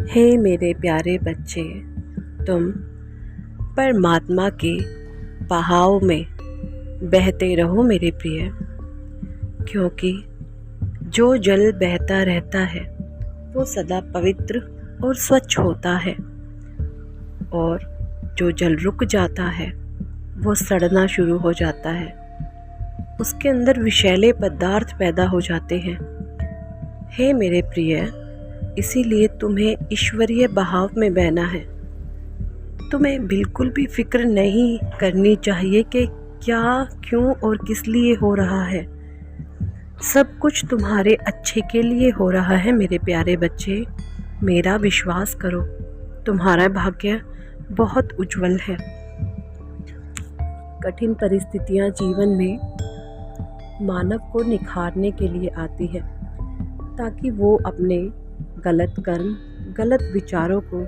हे मेरे प्यारे बच्चे, तुम परमात्मा के बहाव में बहते रहो मेरे प्रिय, क्योंकि जो जल बहता रहता है वो सदा पवित्र और स्वच्छ होता है, और जो जल रुक जाता है वो सड़ना शुरू हो जाता है। उसके अंदर विषैले पदार्थ पैदा हो जाते हैं। हे मेरे प्रिय, इसीलिए तुम्हें ईश्वरीय बहाव में बहना है। तुम्हें बिल्कुल भी फिक्र नहीं करनी चाहिए कि क्या, क्यों और किस लिए हो रहा है। सब कुछ तुम्हारे अच्छे के लिए हो रहा है मेरे प्यारे बच्चे। मेरा विश्वास करो, तुम्हारा भाग्य बहुत उज्जवल है। कठिन परिस्थितियां जीवन में मानव को निखारने के लिए आती है, ताकि वो अपने गलत कर्म, गलत विचारों को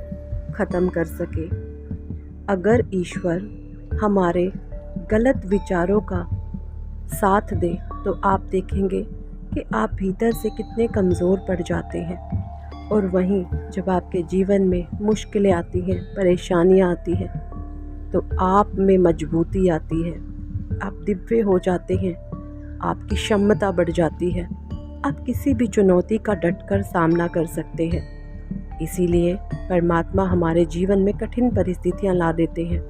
ख़त्म कर सके। अगर ईश्वर हमारे गलत विचारों का साथ दे तो आप देखेंगे कि आप भीतर से कितने कमज़ोर पड़ जाते हैं, और वहीं जब आपके जीवन में मुश्किलें आती हैं, परेशानियां आती हैं, तो आप में मजबूती आती है। आप दिव्य हो जाते हैं, आपकी क्षमता बढ़ जाती है, आप किसी भी चुनौती का डटकर सामना कर सकते हैं। इसीलिए परमात्मा हमारे जीवन में कठिन परिस्थितियां ला देते हैं,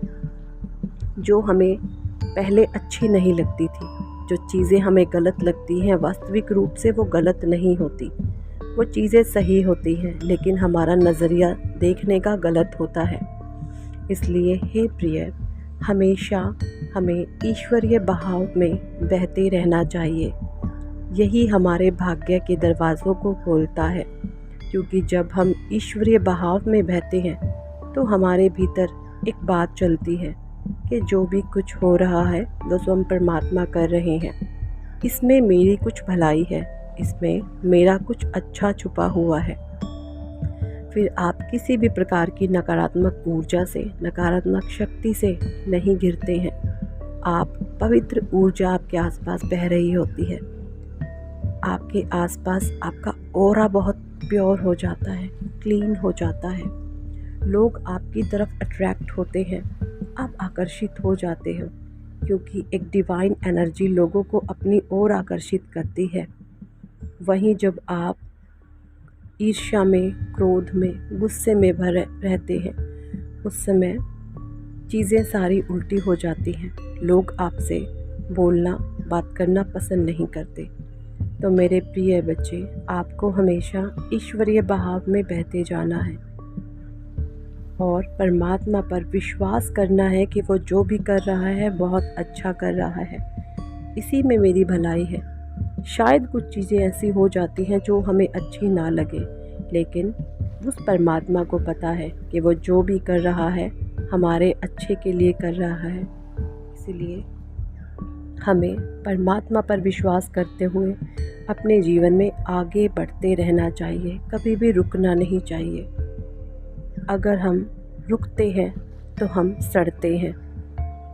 जो हमें पहले अच्छी नहीं लगती थी। जो चीज़ें हमें गलत लगती हैं, वास्तविक रूप से वो गलत नहीं होती, वो चीज़ें सही होती हैं, लेकिन हमारा नज़रिया देखने का गलत होता है। इसलिए हे प्रिय, हमेशा हमें ईश्वरीय बहाव में बहते रहना चाहिए। यही हमारे भाग्य के दरवाज़ों को खोलता है, क्योंकि जब हम ईश्वरीय बहाव में बहते हैं तो हमारे भीतर एक बात चलती है कि जो भी कुछ हो रहा है वो स्वयं परमात्मा कर रहे हैं। इसमें मेरी कुछ भलाई है, इसमें मेरा कुछ अच्छा छुपा हुआ है। फिर आप किसी भी प्रकार की नकारात्मक ऊर्जा से, नकारात्मक शक्ति से नहीं घिरते हैं। आप पवित्र ऊर्जा आपके आसपास बह रही होती है। आपके आसपास आपका ऑरा बहुत प्योर हो जाता है, क्लीन हो जाता है। लोग आपकी तरफ अट्रैक्ट होते हैं, आप आकर्षित हो जाते हो, क्योंकि एक डिवाइन एनर्जी लोगों को अपनी ओर आकर्षित करती है। वहीं जब आप ईर्ष्या में, क्रोध में, गुस्से में भरे रहते हैं, उस समय चीज़ें सारी उल्टी हो जाती हैं। लोग आपसे बोलना, बात करना पसंद नहीं करते। तो मेरे प्रिय बच्चे, आपको हमेशा ईश्वरीय बहाव में बहते जाना है और परमात्मा पर विश्वास करना है कि वो जो भी कर रहा है बहुत अच्छा कर रहा है। इसी में मेरी भलाई है। शायद कुछ चीज़ें ऐसी हो जाती हैं जो हमें अच्छी ना लगे, लेकिन उस परमात्मा को पता है कि वो जो भी कर रहा है हमारे अच्छे के लिए कर रहा है। इसलिए हमें परमात्मा पर विश्वास करते हुए अपने जीवन में आगे बढ़ते रहना चाहिए, कभी भी रुकना नहीं चाहिए। अगर हम रुकते हैं तो हम सड़ते हैं,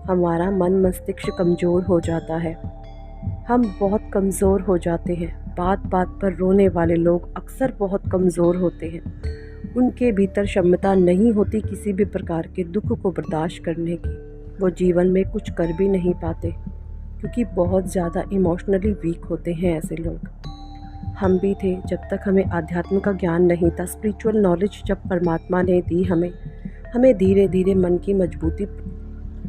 हमारा मन मस्तिष्क कमज़ोर हो जाता है, हम बहुत कमज़ोर हो जाते हैं। बात बात पर रोने वाले लोग अक्सर बहुत कमज़ोर होते हैं। उनके भीतर क्षमता नहीं होती किसी भी प्रकार के दुख को बर्दाश्त करने की। वो जीवन में कुछ कर भी नहीं पाते, क्योंकि बहुत ज़्यादा इमोशनली वीक होते हैं ऐसे लोग। हम भी थे जब तक हमें आध्यात्म का ज्ञान नहीं था। स्पिरिचुअल नॉलेज जब परमात्मा ने दी हमें धीरे धीरे मन की मजबूती,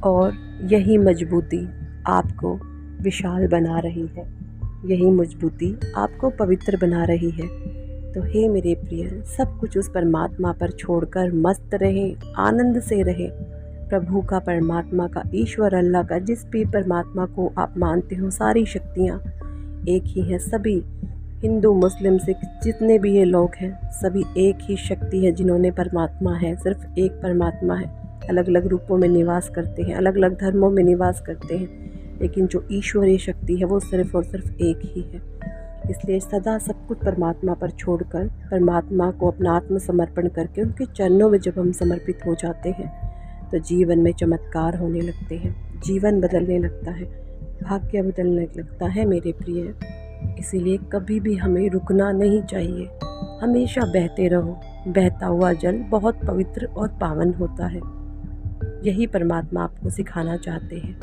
और यही मजबूती आपको विशाल बना रही है, यही मजबूती आपको पवित्र बना रही है। तो हे मेरे प्रिय, सब कुछ उस परमात्मा पर छोड़कर मस्त रहे, आनंद से रहे। प्रभु का, परमात्मा का, ईश्वर अल्लाह का, जिस भी परमात्मा को आप मानते हो, सारी शक्तियाँ एक ही हैं। सभी हिंदू, मुस्लिम, सिख, जितने भी ये लोग हैं, सभी एक ही शक्ति है जिन्होंने परमात्मा है। सिर्फ एक परमात्मा है, अलग अलग रूपों में निवास करते हैं, अलग अलग धर्मों में निवास करते हैं, लेकिन जो ईश्वरीय शक्ति है वो सिर्फ और सिर्फ एक ही है। इसलिए सदा सब कुछ परमात्मा पर छोड़कर, परमात्मा को अपना आत्मसमर्पण करके उनके चरणों में जब हम समर्पित हो जाते हैं तो जीवन में चमत्कार होने लगते हैं, जीवन बदलने लगता है, भाग्य बदलने लगता है मेरे प्रिय। इसीलिए कभी भी हमें रुकना नहीं चाहिए, हमेशा बहते रहो। बहता हुआ जल बहुत पवित्र और पावन होता है। यही परमात्मा आपको सिखाना चाहते हैं।